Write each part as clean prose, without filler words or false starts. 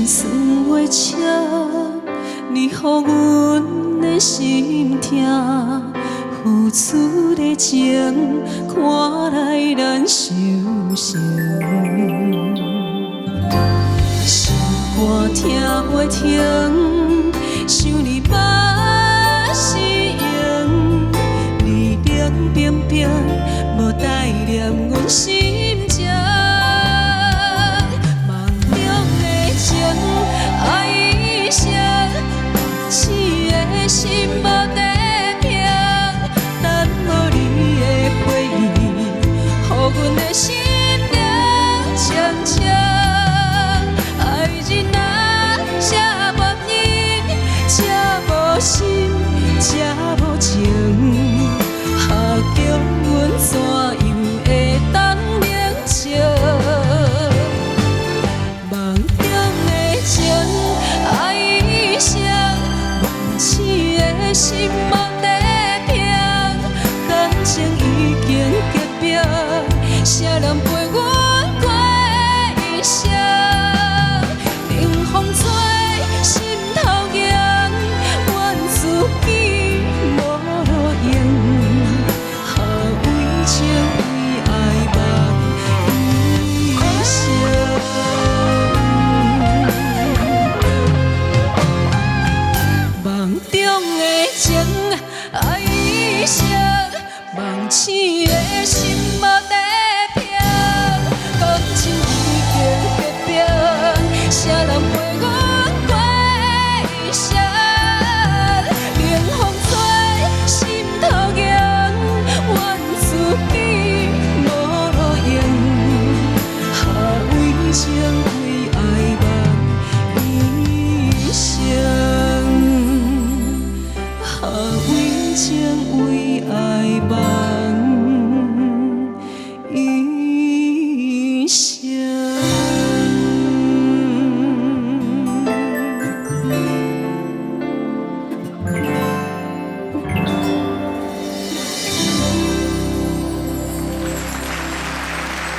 酸酸话笑，你予阮的心痛，付出的情，看来咱受伤。心肝疼袂停，想你目是用，你冷冰冰，无带念阮心情。梦中的情，爱一生，痴的心无地平，等候你的回忆，予阮的心凉悄悄。爱人啊，这无人，这无心，这无情，下叫阮怎样会当冷笑？梦中的情，爱一生，梦醒的心无地平，感情已经结冰，谁人陪阮过一生？冷风吹，心头痒，阮自己无路用，下为情为爱梦一生。梦中的情，爱一生，梦醒的心无地平，感情已经结冰，谁人陪阮过一生？冷风吹，心头痒，阮自己无路用，下为情为爱梦一生，下为情为爱梦一生。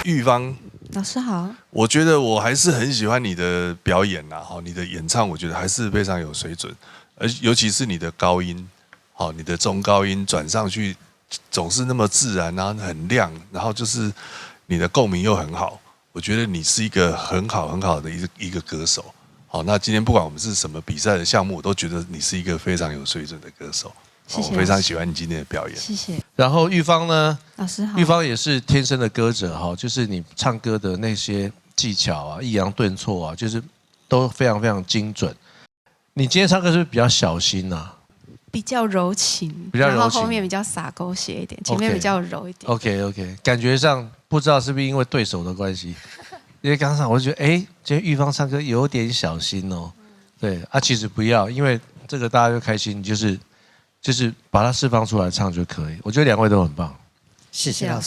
玉芳，老师好。我觉得我还是很喜欢你的表演呐，你的演唱我觉得还是非常有水准，尤其是你的高音，你的中高音转上去总是那么自然，然后很亮，然后就是你的共鸣又很好，我觉得你是一个很好的一个歌手。好，那今天不管我们是什么比赛的项目，我都觉得你是一个非常有水准的歌手。谢谢，我非常喜欢你今天的表演。谢谢。然后玉芳呢？老师好。玉芳也是天生的歌者哈，就是你唱歌的那些技巧啊、抑扬顿挫啊，就是都非常精准。你今天唱歌是不是比较小心啊？比较柔情，比较柔情，然后后面比较洒狗血一点，前面比较柔一点。OK， 感觉上不知道是不是因为对手的关系，因为刚才我就觉得，今天玉芳唱歌有点小心哦。对啊，其实不要，因为这个大家就开心，就是把它释放出来唱就可以。我觉得两位都很棒，谢谢老师。